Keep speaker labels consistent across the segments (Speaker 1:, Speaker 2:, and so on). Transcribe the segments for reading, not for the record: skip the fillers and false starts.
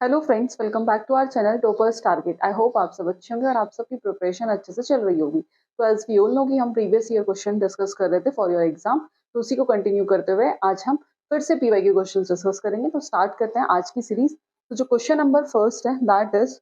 Speaker 1: Hello friends, welcome back to our channel toppers target. I hope आप सब अच्छे होंगे और आप सबकी प्रिपरेशन अच्छे से चल रही होगी। तो एज वी ऑल नो कि हम प्रीवियस ईयर क्वेश्चन डिस्कस कर रहे थे फॉर योर एग्जाम, तो उसी को कंटिन्यू करते हुए आज हम फिर से पीवाई के क्वेश्चन डिस्कस करेंगे। तो स्टार्ट करते हैं आज की सीरीज। तो जो क्वेश्चन नंबर फर्स्ट है that is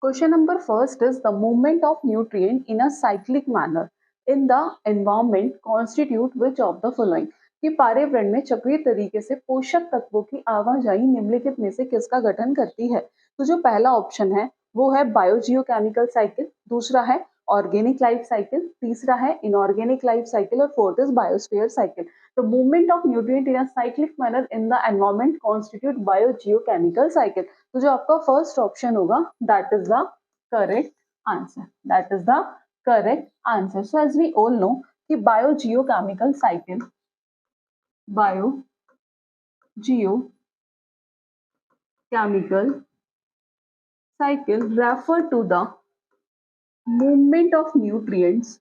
Speaker 1: Question number first is the movement of nutrient in a cyclic manner in the environment constitute which of the following? कि पर्यावरण में चक्रीय तरीके से पोषक तत्वों की आवाजाही निम्नलिखित में से किसका गठन करती है? तो जो पहला ऑप्शन है वो है बायोजियोकेमिकल साइकिल, दूसरा है ऑर्गेनिक लाइफ साइकिल, तीसरा है इनऑर्गेनिक लाइफ साइकिल और फोर्थ इज बायोस्फीयर साइकिल। तो movement of nutrient in a cyclic manner in the environment constitute biogeochemical cycle. तो जो आपका फर्स्ट ऑप्शन होगा that is the correct answer, that is the correct answer. So as we all know कि biogeochemical cycle, biogeochemical cycle refer to the movement of nutrients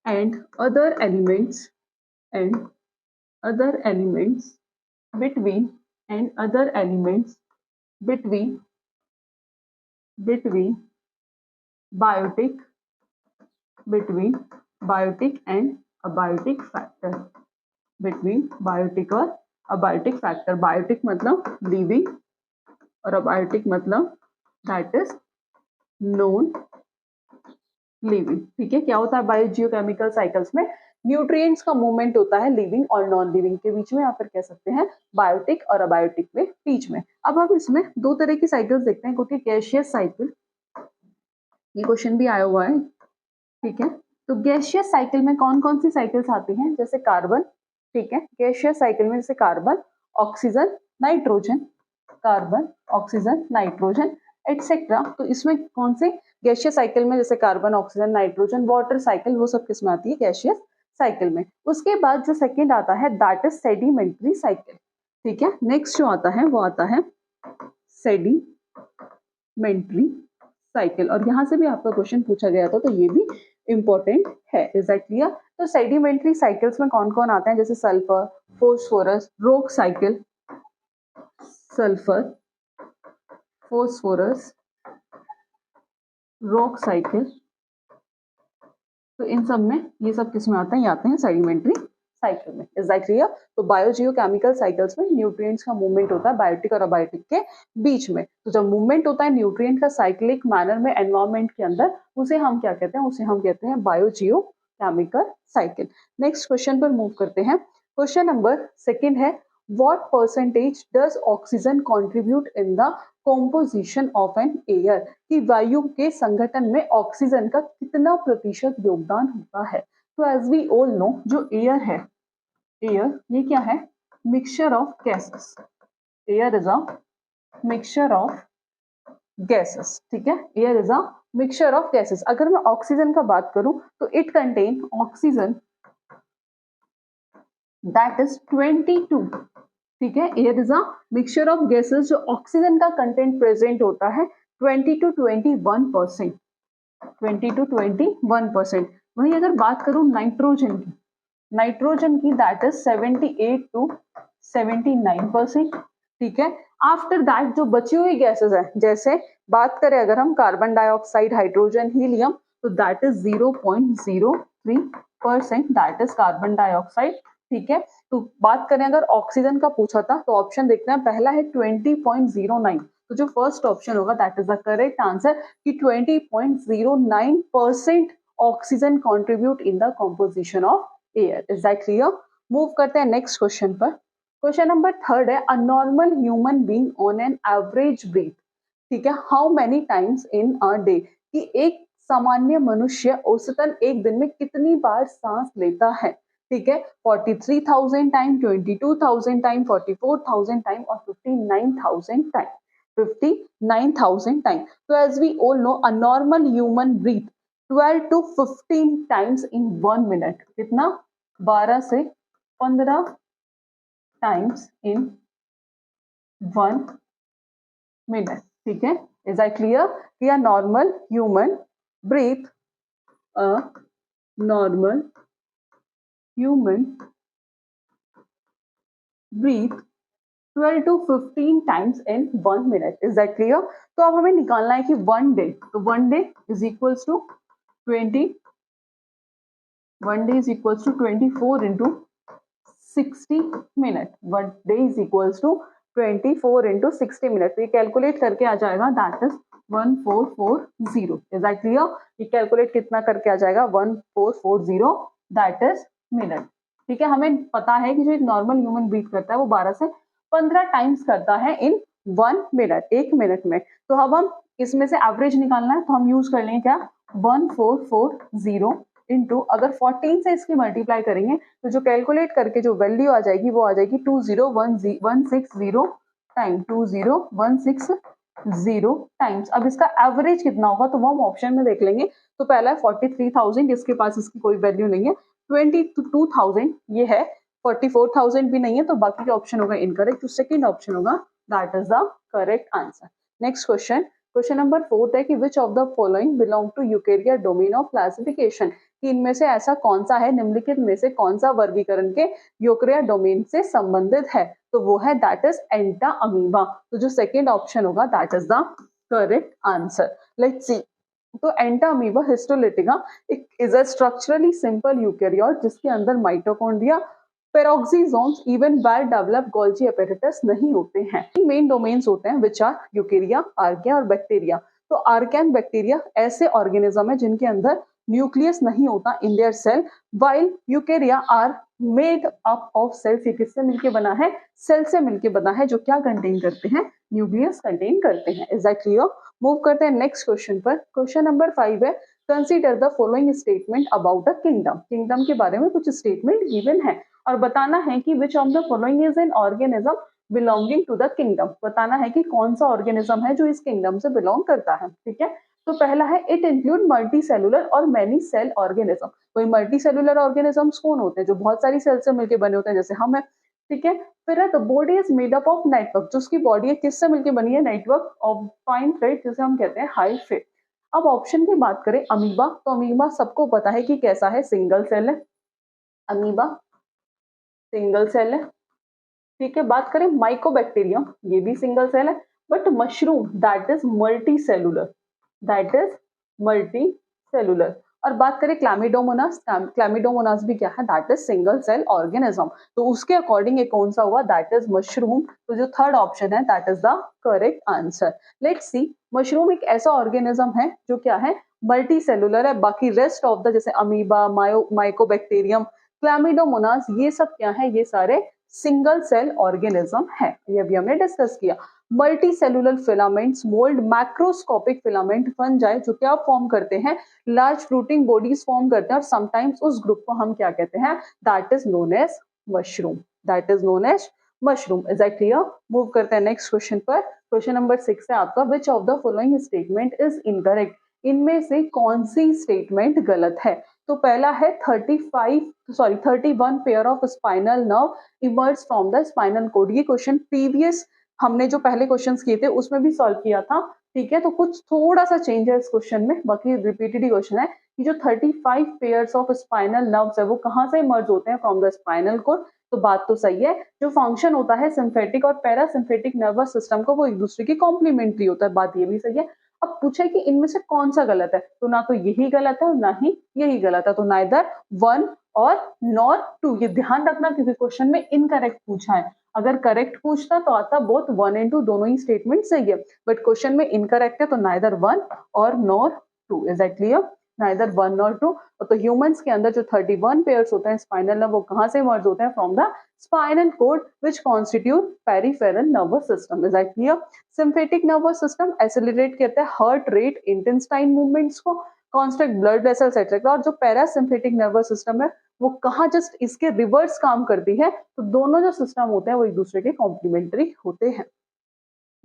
Speaker 1: and other elements between biotic and abiotic factor, between biotic और abiotic factor। Biotic मतलब living और abiotic मतलब that is non living. ठीक है, क्या होता है बायोजियोकेमिकल साइकिल्स में? न्यूट्रिएंट्स का मूवमेंट होता है लिविंग और नॉन लिविंग के बीच में, या फिर कह सकते हैं बायोटिक और अबायोटिक के बीच में। अब हम इसमें दो तरह की साइकिल्स देखते हैं, क्योंकि गैसियस साइकिल, ये क्वेश्चन भी आया हुआ है। ठीक है, तो गैसियस साइकिल में कौन कौन सी साइकिल्स आती हैं? जैसे कार्बन, ठीक है, गैसियस साइकिल में जैसे carbon, oxygen, nitrogen, carbon, oxygen, nitrogen etcetera. तो इसमें कौन से गैसियस साइकिल में जैसे carbon, oxygen, nitrogen, water cycle, वो सब किस में आती है? गैसियस साइकिल में। उसके बाद जो सेकेंड आता है दैट इज सेडिमेंट्री साइकिल। ठीक है, नेक्स्ट जो आता है वो आता है सेडिमेंट्री साइकिल, और यहाँ से भी आपका क्वेश्चन पूछा गया था, तो ये भी इंपॉर्टेंट है। Is that clear? तो सेडिमेंट्री साइकिल्स में कौन कौन आते हैं? जैसे sulphur, phosphorus, rock cycle, sulphur, phosphorus, rock cycle. तो इन सब में ये सब किस में आते हैं? ये आते हैं सेडिमेंट्री साइकिल में। Is that clear? तो बायोजियोकेमिकल साइकिल्स में न्यूट्रिएंट्स का मूवमेंट होता है बायोटिक और अबायोटिक के बीच में। तो जब मूवमेंट होता है न्यूट्रिएंट का साइक्लिक मैनर में एनवायरमेंट के अंदर, उसे हम क्या कहते हैं? उसे हम कहते हैं बायोजियोकेमिकल साइकिल। नेक्स्ट क्वेश्चन पर मूव करते हैं। क्वेश्चन नंबर सेकेंड है what percentage does oxygen contribute in the composition of an air? कि वायु के संगठन में ऑक्सीजन का कितना प्रतिशत योगदान होता है? तो एज वी ऑल नो जो एयर है, एयर ये क्या है? Mixture of gases. Air is a mixture of gases. ठीक है, air is a mixture of gases. अगर मैं ऑक्सीजन का बात करूं तो it contain oxygen that is 22। ठीक है, air is a mixture of gases, जो ऑक्सीजन का कंटेंट प्रेजेंट होता है 20 to 21%, 20 to 21%। वहीं अगर बात करूं नाइट्रोजन की, नाइट्रोजन की दैट इज 78 to 79%। ठीक है, आफ्टर दैट जो बची हुई गैसेस है, जैसे बात करें अगर हम कार्बन डाइऑक्साइड, हाइड्रोजन, हीलियम, तो that is 0.03%, that is carbon dioxide. ठीक है, तो बात करें अगर ऑक्सीजन का पूछा था तो ऑप्शन देखते हैं, पहला है 20.09। तो जो फर्स्ट ऑप्शन होगा that is the correct answer कि 20.09% oxygen contribute in the composition of air. Is that clear? Move करते हैं नेक्स्ट क्वेश्चन पर। क्वेश्चन नंबर थर्ड है a normal human being on an average breath, ठीक है, how many times in a day? कि एक सामान्य मनुष्य औसतन एक दिन में कितनी बार सांस लेता है? ठीक है, 43,000 टाइम, 22,000 टाइम, 44,000 टाइम और 59,000 टाइम, 59,000 टाइम। तो as we all know a normal human breath 12 to 15 times in 1 minute. कितना? 12 से 15 टाइम्स इन 1 मिनट। ठीक है, इज दैट क्लियर? कि a normal human breath, a normal human breath 12 to 15 times in 1 minute. Is that clear? तो अब हमें निकालना है कि 1 day, तो 1 day is equals to 20, 1 day is equals to 24 into 60 minute. 1 day is equals to 24 into 60 minute. तो ये calculate करके आ जाएगा that is 1440. Is that clear? ये कैलकुलेट कितना करके आ जाएगा 1440 दैट इज मिनट. ठीक है, हमें पता है कि जो एक नॉर्मल ह्यूमन ब्रीथ करता है वो 12 से 15 टाइम्स करता है इन 1 मिनट, 1 मिनट में. तो अब हम इसमें से एवरेज निकालना है तो हम यूज कर लेंगे क्या 1440 इंटू अगर 14 से इसकी मल्टीप्लाई करेंगे तो जो कैलकुलेट करके जो वैल्यू आ जाएगी वो आ जाएगी 20160 टाइम 20160 टाइम्स. अब इसका एवरेज कितना होगा तो वो हम ऑप्शन में देख लेंगे. तो पहला है 43,000, इसके पास इसकी कोई वैल्यू नहीं है. 22,000 ये है, 44,000 भी नहीं है, तो बाकी का ऑप्शन होगा इनकरेक्ट. तो सेकंड ऑप्शन होगा that is the correct answer. Next question, question number 4 है कि which of the following belong to eukarya domain of classification. कि इनमें से ऐसा कौन सा है, निम्नलिखित में से कौन सा वर्गीकरण के यूकेरिया डोमेन से संबंधित है. तो वो है दैट इज एंटा अमीबा. तो जो सेकंड ऑप्शन होगा that is the correct answer. Let's see. तो entamoeba histolytica is a structurally simple eukaryote जिसके अंदर mitochondria, peroxisomes, even well developed Golgi apparatus नहीं होते हैं. मेन डोमेन्स होते हैं विच आर यूकेरिया, आर्किया और बैक्टीरिया. तो आर्किया एंड बैक्टीरिया ऐसे ऑर्गेनिज्म है जिनके अंदर न्यूक्लियस नहीं होता in their cell, while eukarya are made up of cells. ये किससे मिलके बना है, सेल से मिलके बना है जो क्या कंटेन करते हैं, न्यूक्लियस कंटेन करते हैं. Is that clear? मूव करते हैं नेक्स्ट क्वेश्चन पर. क्वेश्चन नंबर 5 है consider the following statement about a kingdom. Kingdom के बारे में कुछ स्टेटमेंट गिवन है और बताना है कि which of the following is an organism belonging to the kingdom. बताना है कि कौन सा ऑर्गेनिज्म है जो इस किंगडम से बिलोंग करता है. ठीक है, तो पहला है इट इंक्लूड मल्टी सेलुलर और मेनी सेल ऑर्गेनिज्म. कोई मल्टी सेलुलर ऑर्गेनिजम्स कौन होते हैं, जो बहुत सारी सेल से मिलकर बने होते हैं, जैसे हम है. ठीक है, फिर है the body is made up of network. जो उसकी बॉडी है किससे मिलकर बनी है, नेटवर्क ऑफ फाइन थ्रेड जिसे हम कहते हैं हाइफे. अब ऑप्शन की बात करें अमीबा, तो अमीबा सबको पता है कि कैसा है, सिंगल सेल है. अमीबा सिंगल सेल है. ठीक है, बात करें माइकोबैक्टीरियम, ये भी सिंगल सेल है. But mushroom that is multicellular, that is multicellular. और बात करें क्लैमिडोमोनास, क्लैमिडोमोनास भी क्या है, that is single cell organism. तो उसके अकॉर्डिंग ये कौन सा हुआ, दैट इज मशरूम. तो जो थर्ड ऑप्शन है that is the correct answer. Let's C. Mushroom एक ऐसा ऑर्गेनिज्म है जो क्या है, मल्टी सेलुलर है. बाकी रेस्ट ऑफ द जैसे अमीबा, माइकोबैक्टीरियम, क्लैमिडोमोनास, ये सब क्या है, ये सारे सिंगल सेल ऑर्गेनिज्म है. ये अभी हमने डिस्कस किया. Multi cellular filaments, mould, macroscopic filament, fungi जो क्या फॉर्म करते हैं, लार्ज फ्रूटिंग बॉडीज फॉर्म करते हैं और समटाइम्स उस ग्रुप को हम क्या कहते हैं, that is known as mushroom. That is known as mushroom. Is that clear? Move करते हैं नेक्स्ट क्वेश्चन पर. क्वेश्चन नंबर 6 है आपका which of the following statement is incorrect. इनमें से कौन सी स्टेटमेंट गलत है. तो पहला है 31 pair of spinal nerve emerge from the spinal cord. ये क्वेश्चन प्रीवियस हमने जो पहले क्वेश्चंस किए थे उसमें भी सॉल्व किया था. ठीक है, तो कुछ थोड़ा सा चेंज है इस क्वेश्चन में, बाकी रिपीटेड ही क्वेश्चन है कि जो 35 पेयर्स ऑफ स्पाइनल नर्व्स है वो कहाँ से इमर्ज होते हैं, फ्रॉम द स्पाइनल कोड. तो बात तो सही है. जो फंक्शन होता है सिम्फेटिक और पैरासिम्फेटिक नर्वस सिस्टम को, वो एक दूसरे की कॉम्प्लीमेंट्री होता है. बात ये भी सही है. अब पूछे कि इनमें से कौन सा गलत है, तो ना तो यही गलत है और ना ही यही गलत है. तो नाइदर 1 और नॉर 2. ये ध्यान रखना क्योंकि क्वेश्चन में इनकरेक्ट पूछा है. अगर करेक्ट पूछता तो आता बोथ 1 and 2 दोनों ही स्टेटमेंट सही है. बट क्वेश्चन में इनकरेक्ट है तो नाइदर 1 और nor 2. Is that clear? Neither 1 और 2. तो ह्यूमंस के अंदर जो 31 पेयर्स होते हैं स्पाइनल नर्व, वो कहाँ से इमर्ज होते हैं, from the spinal code which constitute peripheral nervous system. Is that clear? Sympathetic nervous system accelerate करता है हार्ट रेट, इंटेस्टाइन मूवमेंट्स को, कॉन्स्ट्रक्ट ब्लड वेसल्स एक्सेट्रा. और जो पैरासिम्फेटिक नर्वस सिस्टम है वो कहाँ जस्ट इसके रिवर्स काम करती है. तो दोनों जो सिस्टम होते हैं वो एक दूसरे के कॉम्प्लीमेंट्री होते हैं.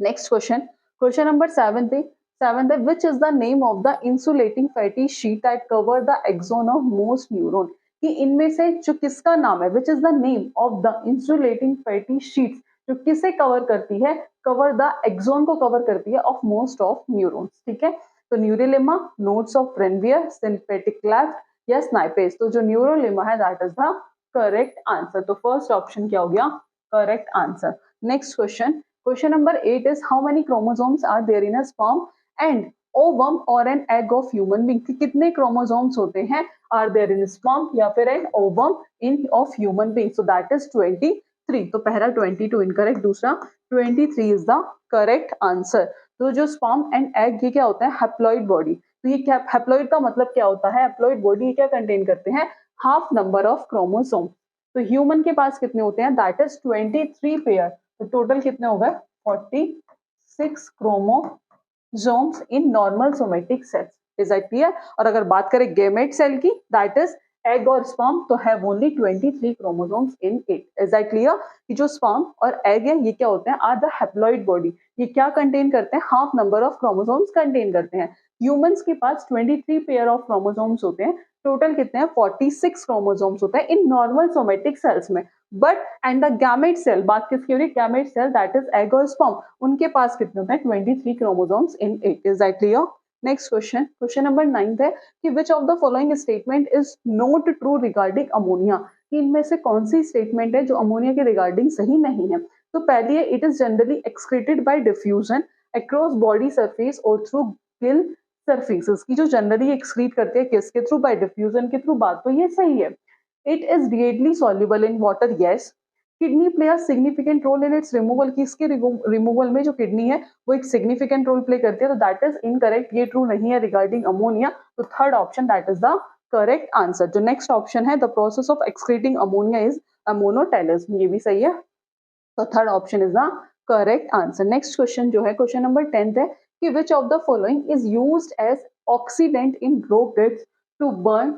Speaker 1: नेक्स्ट क्वेश्चन, क्वेश्चन नंबर 7 है which is the name of the insulating fatty sheath that cover the axon of most neuron. कि इनमें से जो किसका नाम है, which is the name of the insulating fatty sheath जो किसे कवर करती है, कवर द एक्सोन को कवर करती है ऑफ मोस्ट ऑफ न्यूरॉन्स. ठीक है, तो neurolemma, nodes of Ranvier, synaptic cleft या स्नाइपेज. तो जो न्यूरोलेमा है that is the correct answer. तो फर्स्ट ऑप्शन क्या हो गया, correct answer. Next question. Question number 8 is how many chromosomes are there in a sperm and ovum or an egg of human being. कि कितने chromosomes होते हैं are there in sperm या फिर an ovum in of human being. So that is 23. तो पहला 22 incorrect, दूसरा 23 is the correct answer. तो जो sperm and egg ये क्या होता है haploid body. तो ये क्या haploid का मतलब क्या होता है? haploid body ये क्या कंटेन करते हैं? Half number of chromosome. तो ह्यूमन के पास कितने होते हैं? That is 23 pair. तो टोटल कितने हो गए? 46 chromosomes in normal somatic sales. Is that clear? और अगर बात करें गेमेट सेल की, दैट इज एग और स्पर्म, तो have only 23 chromosomes in it. Is that clear? कि जो स्पर्म और एग है ये क्या होते हैं? Are the haploid body. ये क्या कंटेन करते हैं? Half number of chromosomes contain करते हैं. ह्यूमंस के पास 23 पेयर ऑफ क्रोमोसोम्स होते हैं. टोटल कितने हैं? 46 क्रोमोसोम्स होते हैं इन नॉर्मल सोमेटिक सेल्स में. But and the gamete cell, बात किसकी हो रही है? Gamete cell that is egg और स्पर्म, उनके पास कितने होते हैं? 23 chromosomes in it. Is that clear? Next question. Question number 9 है कि which of the following statement is not true regarding ammonia. कि इनमें से कौन सी स्टेटमेंट है जो अमोनिया के रिगार्डिंग सही नहीं है? तो पहली है it is generally excreted by diffusion across body surface और थ्रू गिल सरफेसेस. की जो जनरली एक्सक्रीट करते हैं किसके थ्रू? बाय डिफ्यूजन के थ्रू. बात तो ये सही है. It is readily soluble in water. Yes. Kidney play a significant role in its removal. की इसके रिमूवल में जो किडनी है वो एक सिग्निफिकेंट रोल प्ले करती है. तो दैट इज इनकरेक्ट, ये ट्रू नहीं है रिगार्डिंग अमोनिया. तो third option that is the correct answer. जो नेक्स्ट ऑप्शन है the process of excreting ammonia is ammonotelism, ये भी सही है. तो third option is the correct answer. Next question जो है क्वेश्चन नंबर 10 है कि which of the following is used as oxidant in rockets to burn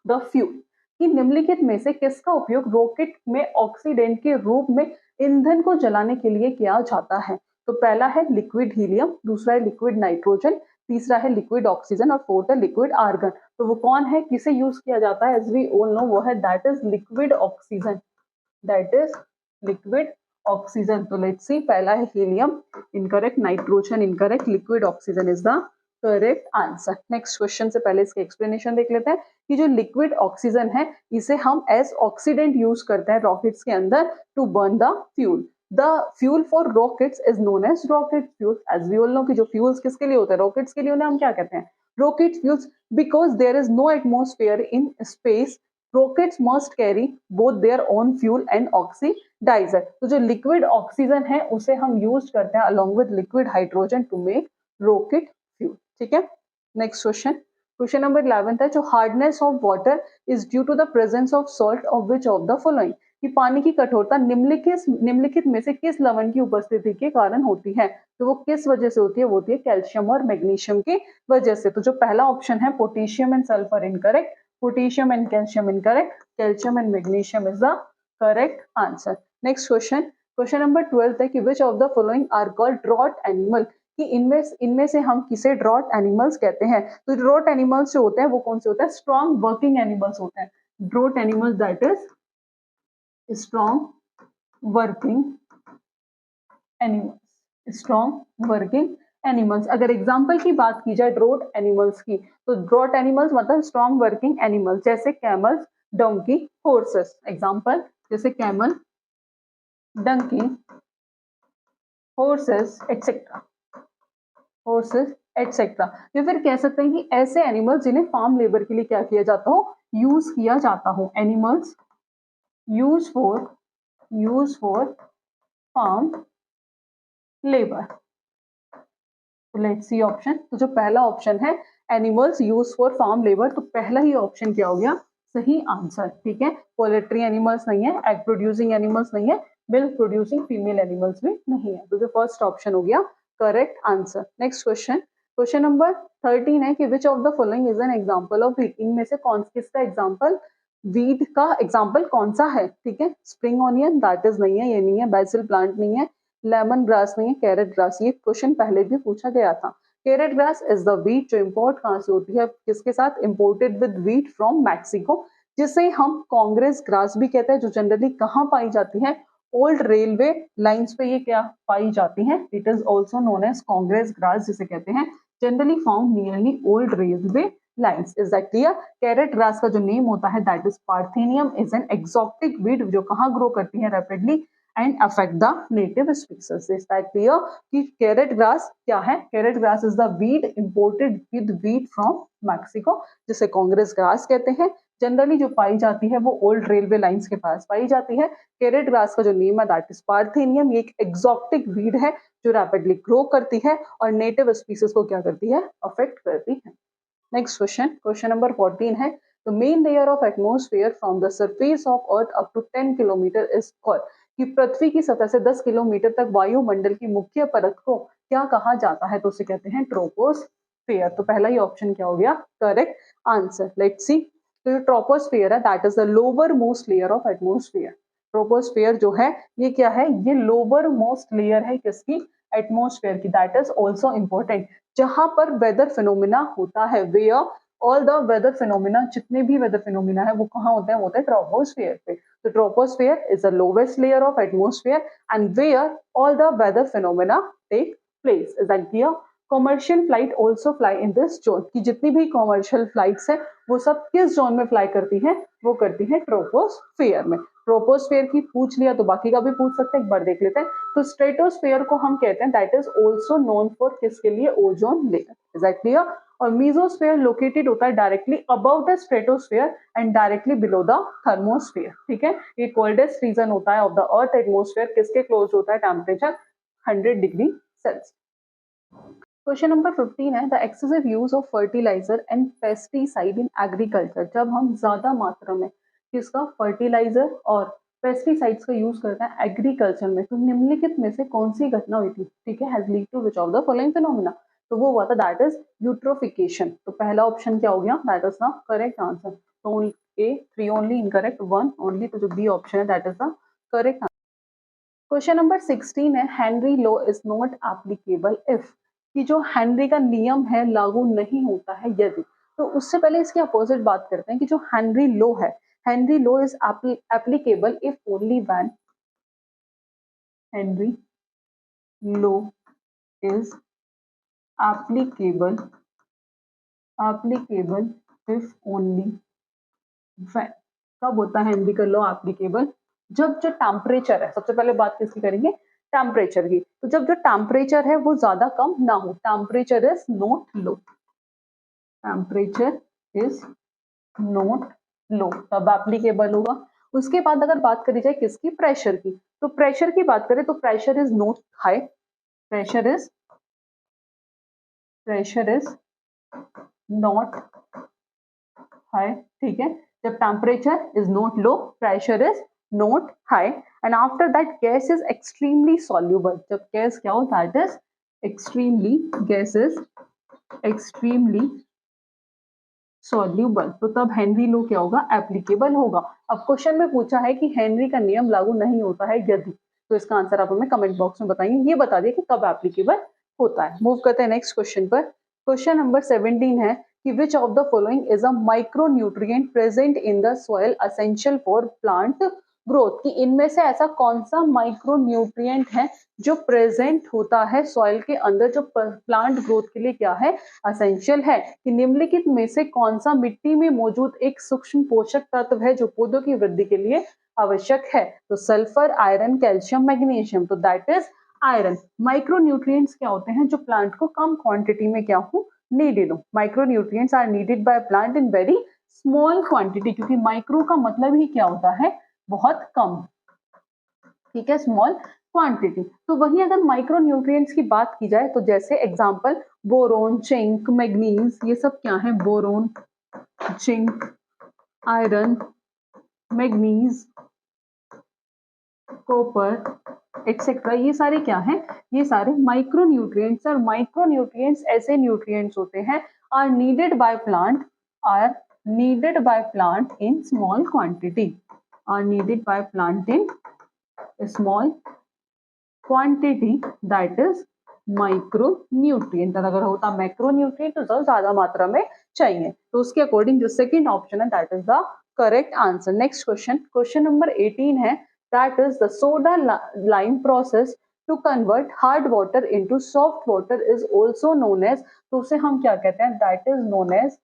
Speaker 1: the fuel. कि निम्नलिखित में से किसका उपयोग रॉकेट में ऑक्सीडेंट के रूप में ईंधन को जलाने के लिए किया जाता है? तो पहला है लिक्विड हीलियम, दूसरा है लिक्विड नाइट्रोजन, तीसरा है लिक्विड ऑक्सीजन और फोर्थ है लिक्विड आर्गन. तो वो कौन है, किसे यूज किया जाता है? एज वी ऑल नो वो है that is liquid oxygen. That is liquid oxygen. तो लेट्स सी, पहला है helium incorrect, nitrogen incorrect, liquid oxygen is the correct answer. Next question से पहले इसके एक्सप्लेनेशन देख लेते हैं कि जो लिक्विड ऑक्सीजन है इसे हम एज ऑक्सीडेंट यूज करते हैं रॉकेट्स के अंदर to burn the fuel. The fuel for rockets is known as rocket fuel. As we all know कि जो फ्यूल्स किसके लिए होते हैं? रॉकेट्स के लिए. उन्हें हम क्या कहते हैं? Rocket fuels. Because there is no atmosphere in space, rockets must carry both their own fuel and oxidizer. तो जो लिक्विड ऑक्सीजन है उसे हम यूज करते हैं along with liquid hydrogen to make rocket fuel. ठीक है. Next question. क्वेश्चन नंबर 11 है जो hardness of water is due to the presence of salt of which of the following. कि पानी की कठोरता निम्नलिखित में से किस लवण की उपस्थिति के कारण होती है? तो वो किस वजह से होती है? वो होती है कैल्शियम और मैग्नीशियम की वजह से. तो जो पहला ऑप्शन है potassium and sulphur incorrect, potassium and calcium incorrect, calcium and magnesium is the correct answer. Next question. Question number 12 है कि which of the following are called drought animal. कि इनमें से हम किसे ड्रॉट एनिमल्स कहते हैं? तो ड्रॉट एनिमल्स जो होते हैं वो कौन से होते हैं? स्ट्रॉन्ग वर्किंग एनिमल्स होते हैं. Draught animals that is strong working animals. Strong working animals. अगर एग्जाम्पल की बात की जाए ड्रॉट एनिमल्स की, तो ड्रॉट एनिमल्स मतलब स्ट्रॉन्ग वर्किंग एनिमल्स जैसे कैमल्स, डोंकी, हॉर्सेस. एग्जाम्पल जैसे camel, donkey, horses etcetera. Horses etcetera. या फिर कह सकते हैं कि ऐसे एनिमल्स जिन्हें फार्म लेबर के लिए क्या किया जाता हो? यूज किया जाता हो. Animals use for farm labour. Let's see option. तो जो पहला ऑप्शन है animals use for farm labour, तो पहला ही ऑप्शन क्या हो गया? सही आंसर. ठीक है. पोल्ट्री एनिमल्स नहीं है, एग प्रोड्यूसिंग एनिमल्स नहीं है, मिल्क प्रोड्यूसिंग फीमेल एनिमल्स भी नहीं है. तो जो फर्स्ट ऑप्शन हो गया correct answer. Next question. Question number 13 है कि which of the following is an example of wheat. इनमें से कौन किसका एग्जाम्पल व्हीट का एग्जाम्पल कौन सा है? ठीक है. स्प्रिंग ऑनियन दैट इज नहीं है, ये नहीं है. बेसिल प्लांट नहीं है, लेमन ग्रास नहीं है, कैरेट ग्रास. ये क्वेश्चन पहले भी पूछा गया था. Carrot grass is the wheat जो इंपोर्ट कहां से होती है? किसके साथ? Imported with wheat from Mexico, जिसे हम कांग्रेस ग्रास भी कहते हैं, जो जनरली कहां पाई जाती है? ओल्ड रेलवे लाइंस पे ये क्या पाई जाती है? It is also known as congress grass, जिसे कहते हैं generally found nearly old railway lines. Is that clear? Carrot grass का जो नेम होता है that is parthenium, is an exotic weed जो कहाँ ग्रो करती है rapidly? and affect the native species. Is that clear? कि carrot grass क्या है? Carrot grass is the weed imported with wheat from Mexico, जिसे कांग्रेस ग्रास कहते हैं। जनरली जो पाई जाती है वो ओल्ड रेलवे लाइंस के पास पाई जाती है। कैरेट ग्रास का जो नेम है दैट इज पार्थेनियम। ये एक एक्सोटिक वीड है जो रैपिडली ग्रो करती है और नेटिव स्पीसीज को क्या करती है? अफेक्ट करती है। नेक्स्ट क्वेश्चन, क्वेश्चन नंबर 14 है the main layer of atmosphere from the surface of earth up to 10 kilometre is called. कि पृथ्वी की सतह से 10 किलोमीटर तक वायुमंडल की मुख्य परत को क्या कहा जाता है? तो उसे कहते हैं ट्रोपोस्फेयर। तो पहला ही ऑप्शन क्या हो गया? Correct answer. Let's see. तो जो ट्रोपोस्फेयर है that is the lower most layer of atmosphere. Troposphere जो है ये क्या है? ये लोअर मोस्ट लेयर है किसकी? एटमॉस्फेयर की। That is also important. जहां पर वेदर फिनोमिना होता है, where all the weather phenomena, जितने भी वेदर फिनोमिना है वो कहाँ होते हैं? वो होते हैं ट्रोपोस्फेयर पे। तो troposphere is the lowest layer of atmosphere and where all the weather phenomena take place. Is that clear? Commercial flight also fly in this zone. की जितनी भी कॉमर्शियल फ्लाइट्स है वो सब किस जोन में फ्लाई करती हैं? वो करती हैं ट्रोपोस्फेयर में। ट्रोपोस्फेयर की पूछ लिया तो बाकी का भी पूछ सकते हैं, एक बार देख लेते हैं। तो स्ट्रेटोस्फेयर को हम कहते हैं that is also known for किसके लिए? Ozone layer. Is that clear? और मीजोस्फेयर लोकेटेड होता है directly above the stratosphere and directly below the thermosphere. ठीक है, ये कोल्डेस्ट रीजन होता है ऑफ द अर्थ एटमोस्फेयर। किसके क्लोज होता है temperature? 100 degree Celsius. Question number 15 है the excessive use of fertilizer and pesticide in agriculture. जब हम ज्यादा मात्रा में किसका? फर्टिलाइजर और पेस्टिसाइड्स का यूज करते हैं एग्रीकल्चर में, तो निम्नलिखित में से कौन सी घटना हुई थी? ठीक है, has lead to which of the following phenomena. तो वो हुआ था दैट इज यूट्रोफिकेशन। तो पहला ऑप्शन क्या हो गया? That is the correct answer. तो ए 3 ओनली इनकरेक्ट, 1 ओनली। तो जो बी ऑप्शन है that is the correct answer. Question number 16 है Henry law is not applicable if. कि जो हेनरी का नियम है लागू नहीं होता है यदि। तो उससे पहले इसके अपोजिट बात करते हैं कि जो हेनरी लॉ है, Henry law is applicable if only when Henry law is applicable if only when. कब होता है हेनरी का लॉ एप्लीकेबल? जब जो टेम्परेचर है, सबसे पहले बात किसकी करेंगे? टेम्परेचर की। तो जब जो टेम्परेचर है वो ज्यादा कम ना हो, temperature is not low, temperature is not लो, तब एप्लीकेबल होगा। उसके बाद अगर बात करी जाए किसकी? प्रेशर की। तो प्रेशर की बात करें तो pressure is not high, pressure is not high. ठीक है, जब temperature is not low, pressure is not high and after that gas is extremely soluble. जब गैस क्या हो? That is extremely, gas is extremely soluble. तो तब Henry law क्या होगा? एप्लीकेबल होगा। अब क्वेश्चन में पूछा है कि हेनरी का नियम लागू नहीं होता है यदि। तो इसका आंसर आप हमें कमेंट बॉक्स में बताइए, ये बता दिए कि कब एप्लीकेबल होता है। मूव करते हैं नेक्स्ट क्वेश्चन पर। क्वेश्चन नंबर 17 है कि which of the following is a micro nutrient present in the soil essential for plant growth. कि इनमें से ऐसा कौन सा माइक्रो न्यूट्रिएंट है जो प्रेजेंट होता है सॉइल के अंदर, जो प्लांट ग्रोथ के लिए क्या है? असेंशियल है। कि निम्नलिखित में से कौन सा मिट्टी में मौजूद एक सूक्ष्म पोषक तत्व है जो पौधों की वृद्धि के लिए आवश्यक है? तो सल्फर, आयरन, कैल्शियम, मैग्नीशियम। तो that is iron. Micro nutrients क्या होते हैं? जो प्लांट को कम क्वांटिटी में क्या हो? नीडेड हो। Micro nutrients are needed by plant in very small quantity, क्योंकि माइक्रो का मतलब ही क्या होता है? बहुत कम। ठीक है, स्मॉल क्वांटिटी। तो वहीं अगर माइक्रो न्यूट्रिएंट्स की बात की जाए तो जैसे एग्जांपल बोरोन, जिंक, मैग्नीज, ये सब क्या है? Boron, zinc, iron, manganese, copper etcetera, ये सारे क्या हैं? ये सारे माइक्रो न्यूट्रिएंट्स। और माइक्रो न्यूट्रिएंट्स ऐसे न्यूट्रिएंट्स होते हैं are needed by plant in small quantity, are needed by plant in small quantity, that is micronutrient। अगर होता मैक्रोन्यूट्रिएंट तो ज्यादा मात्रा में चाहिए। तो उसके अकॉर्डिंग जो सेकंड ऑप्शन है that is the correct answer. Next question, question number 18 है that is the soda lime process to convert hard water into soft water is also known as. तो उसे हम क्या कहते हैं? That is known as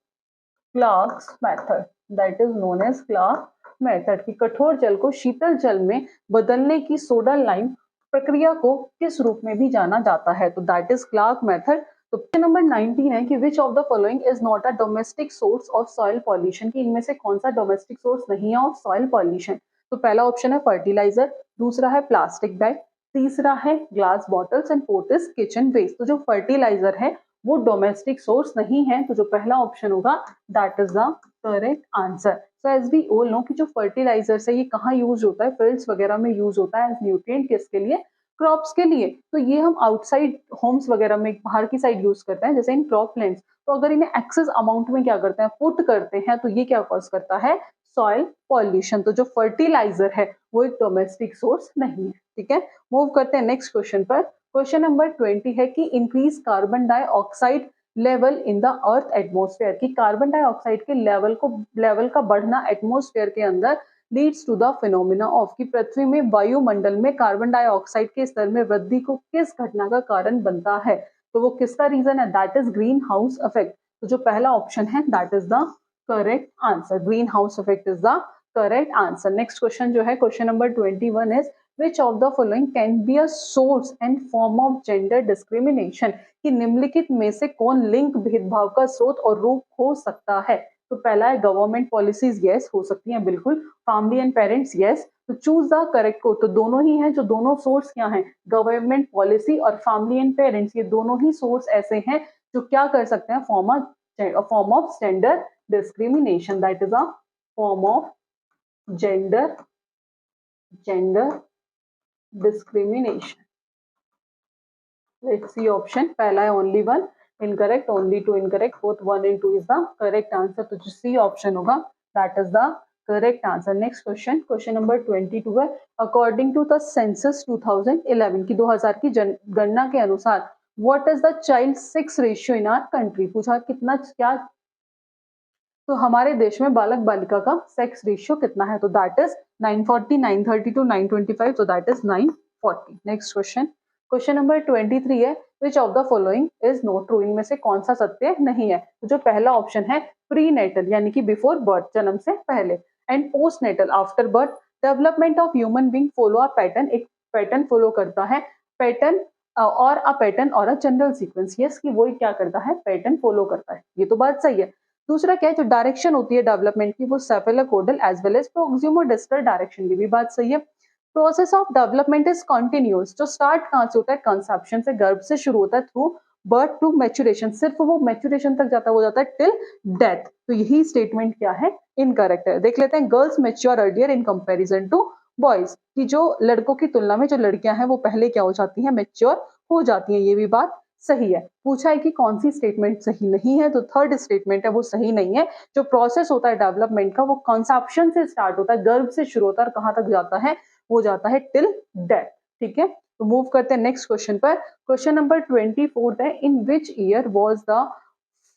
Speaker 1: Clark's method, that is known as Clark method, कि कठोर जल को शीतल जल में बदलने की सोडा लाइम प्रक्रिया को किस रूप में भी जाना जाता है? तो दैट इज क्लार्क मेथड। तो क्वेश्चन नंबर 19 है कि which of the following is not a domestic source of soil pollution, कि इनमें से कौन सा डोमेस्टिक सोर्स नहीं है ऑफ सॉइल पॉल्यूशन? तो पहला ऑप्शन है फर्टिलाइजर, दूसरा है प्लास्टिक बैग, तीसरा है glass bottles and fourth is kitchen waste. तो जो फर्टिलाइजर है वो डोमेस्टिक सोर्स नहीं है, तो जो पहला ऑप्शन होगा that is the correct answer. So as we all know कि जो फर्टिलाइजर है ये कहाँ यूज होता है? फील्ड्स वगैरह में यूज होता है एज न्यूट्रिएंट, किसके लिए? क्रॉप्स के लिए। तो ये हम आउटसाइड होम्स वगैरह में बाहर की साइड यूज करते हैं, जैसे इन क्रॉप प्लांट्स। तो अगर इन्हें एक्सेस अमाउंट में क्या करते हैं? पुट करते हैं, तो ये क्या कॉज करता है? Soil pollution. तो जो फर्टिलाइजर है वो एक डोमेस्टिक सोर्स नहीं है। ठीक है, मूव करते हैं नेक्स्ट क्वेश्चन पर। क्वेश्चन नंबर 20 है कि increase carbon dioxide level in the earth atmosphere, की कार्बन डाइऑक्साइड के लेवल का बढ़ना एटमोस्फेयर के अंदर leads to the phenomena of, की पृथ्वी में वायुमंडल में कार्बन डाइऑक्साइड के स्तर में वृद्धि को किस घटना का कारण बनता है? तो वो किसका रीजन है? That is green house effect. तो जो पहला ऑप्शन है that is the correct answer, green house effect is the correct answer. Next question जो है question number 21 is which of the following can be a source and form of gender discrimination, कि निम्नलिखित में से कौन लिंग भेदभाव का स्रोत और रूप हो सकता है? तो पहला है गवर्नमेंट पॉलिसीज, यस हो सकती हैं बिल्कुल। Family and parents, yes. तो चूज द करेक्ट कोड। तो दोनों ही हैं, जो दोनों सोर्स क्या हैं? गवर्नमेंट पॉलिसी और फैमिली एंड पेरेंट्स, ये दोनों ही सोर्स ऐसे हैं जो क्या कर सकते हैं? Form of gender discrimination, that is a form of gender discrimination. Let's see option. पहला है only one incorrect, only two incorrect, both 1 and 2 is the correct answer. तो जो C option होगा that is the correct answer. Next question, question number 22 है according to the census 2011, की 2000 की गणना के अनुसार what is the child sex ratio in our country? पूछा कितना, क्या तो हमारे देश में बालक बालिका का सेक्स रेशियो कितना है? तो दैट इज 940, 932, 925, तो that is 940। Next question, question number 23 है which of the following is not true, इनमें से कौन सा सत्य नहीं है? तो जो पहला ऑप्शन है प्री नेटल, यानी कि बिफोर बर्थ, जन्म से पहले, and post natal, after birth, development of human being follow a pattern, एक पैटर्न फॉलो करता है, पैटर्न और अ पैटर्न और अ जनरल सीक्वेंस, यस कि वो क्या करता है? पैटर्न फॉलो करता है, ये तो बात सही है। दूसरा क्या है? जो डायरेक्शन होती है डेवलपमेंट की वो सेफेलोकोडल एज वेल एज प्रोक्सिमोडिस्टल डायरेक्शन की भी बात सही है। Process of development is continuous, जो स्टार्ट कहां से होता है? कंसेप्शन से, गर्भ से शुरू होता है, थ्रू बर्थ टू मैच्योरेशन, सिर्फ वो मैच्योरेशन तक जाता है, वो जाता है टिल डेथ। तो यही स्टेटमेंट क्या है? इनकरेक्ट है। देख लेते हैं, girls mature earlier in comparison to boys, की जो लड़कों की तुलना में जो लड़कियां हैं वो पहले क्या हो जाती हैं? मैच्योर हो जाती हैं, ये भी बात सही है। पूछा है कि कौन सी स्टेटमेंट सही नहीं है, तो थर्ड स्टेटमेंट है वो सही नहीं है। जो प्रोसेस होता है डेवलपमेंट का वो कंसेप्शन से स्टार्ट होता है, गर्भ से शुरू होता है, और कहां तक जाता है? वो जाता है टिल डेथ। ठीक है, तो मूव करते हैं नेक्स्ट क्वेश्चन पर। क्वेश्चन नंबर 24 है in which year was the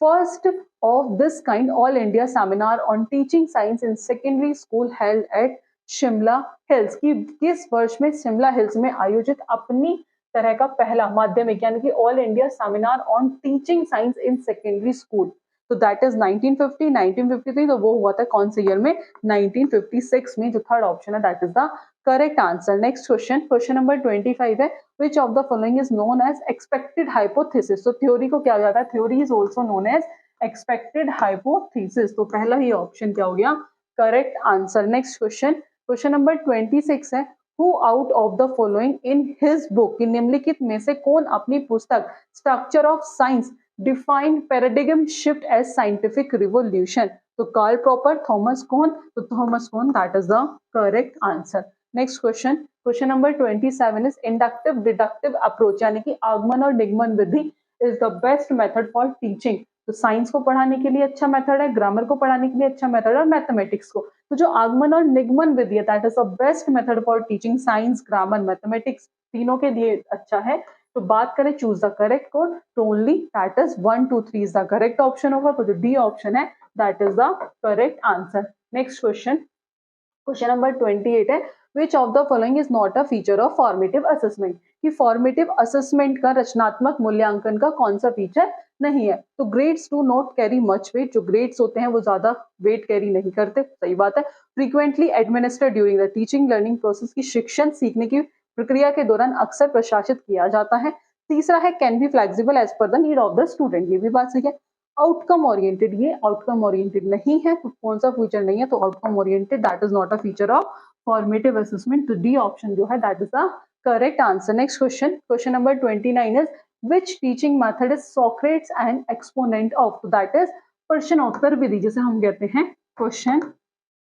Speaker 1: first of this kind all India seminar on teaching science in secondary school held at Shimla hills, की किस वर्ष में शिमला हिल्स में आयोजित अपनी तरह का पहला माध्यमिक यानी कि all India seminar on teaching science in secondary school? तो दैट इज 1950, 1953, तो वो हुआ था कौन से ईयर में? 1956 में, जो थर्ड ऑप्शन है that is the correct answer. Next question, question number 25 है which of the following is known as expected hypothesis, तो थ्योरी को क्या जाता है? Theory is also known as expected hypothesis, तो पहला ही ऑप्शन क्या हो गया? Correct answer. Next question, question number 26 है Who out of the following in his book, कि निम्नलिखित में से कौन अपनी पुस्तक structure of science defined paradigm shift as scientific revolution? तो कार्ल प्रॉपर, थॉमस कॉन, तो Thomas Kuhn that is the correct answer. Next question, question number 27 is inductive deductive approach, यानी कि आगमन और निगमन विधि is the best method for teaching. तो science को पढ़ाने के लिए अच्छा मेथड है, ग्रामर को पढ़ाने के लिए अच्छा मेथड है, और मैथमेटिक्स को। तो जो आगमन और निगमन विधि है that is the best method for teaching science, grammar, mathematics, तीनों के लिए अच्छा है। तो बात करें चूज द करेक्ट कोड, तो only that is 1 2 3 is the correct option होगा, तो जो डी ऑप्शन है that is the correct answer. Next question, question number 28 है which of the following is not a feature of formative assessment, कि formative assessment का रचनात्मक मूल्यांकन का कौन सा फीचर नहीं है। तो grades do not carry much weight, जो ग्रेड्स होते हैं वो ज्यादा वेट कैरी नहीं करते, सही बात है। Frequently administered during the teaching learning process, की शिक्षण सीखने की प्रक्रिया के दौरान अक्सर प्रशासित किया जाता है। तीसरा है can be flexible as per the need of the student, ये भी बात सही है। आउटकम ओरिएंटेड, ये आउटकम ओरिएंटेड नहीं है, तो कौन सा फीचर नहीं है, तो outcome oriented that is not a feature of formative assessment, तो डी ऑप्शन जो है that is the correct answer. Next question, question number 29 is which teaching method is Socrates an exponent of, तो that is प्रश्नोत्तर विधि, जिसे हम कहते हैं question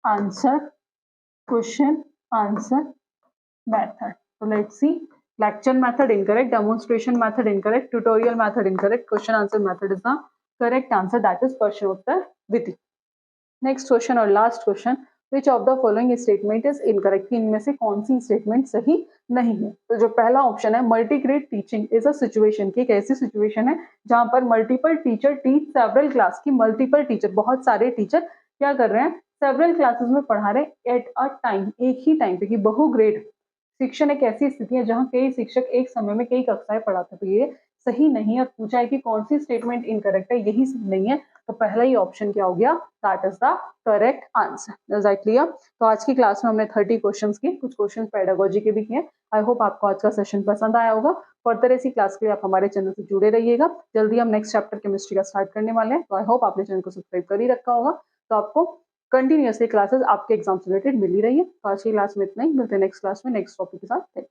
Speaker 1: answer method. तो let's see, lecture method incorrect, demonstration method incorrect, tutorial method incorrect, question answer method is the correct answer, that is प्रश्नोत्तर विधि। Next question और last question, which of the following statement is incorrect, इनमें से कौन सी statement सही नहीं है। तो जो पहला ऑप्शन है multigrade teaching is a situation, की एक ऐसी सिचुएशन है जहां पर multiple teacher teach several class, की मल्टीपल टीचर बहुत सारे टीचर क्या कर रहे हैं, सेवरल क्लासेस में पढ़ा रहे एट अ टाइम, एक ही टाइम पे, कि बहुग्रेड शिक्षण एक ऐसी स्थिति है जहां कई शिक्षक एक समय में कई कक्षाएं पढ़ाते हैं, तो ये सही नहीं है। पूछा है कि कौन सी स्टेटमेंट इनकरेक्ट है, यही सही नहीं है, तो पहला ही ऑप्शन क्या हो गया, that is the correct answer. Is that clear? तो आज की क्लास में हमने 30 क्वेश्चंस किए, कुछ क्वेश्चन पेडागोजी के भी किए। आई होप आपको आज का सेशन पसंद आया होगा। फर्दर ऐसी क्लास के लिए आप हमारे चैनल से जुड़े रहिएगा। जल्दी हम नेक्स्ट चैप्टर केमिस्ट्री का स्टार्ट करने वाले हैं, तो आई होप आपने चैनल को सब्सक्राइब कर ही रखा होगा, तो आपको कंटिन्यूअसली क्लासेस आपके एग्जाम से रिलेटेड मिल ही रही है। तो आज की क्लास में इतना ही, मिलते हैं नेक्स्ट क्लास में नेक्स्ट टॉपिक के साथ।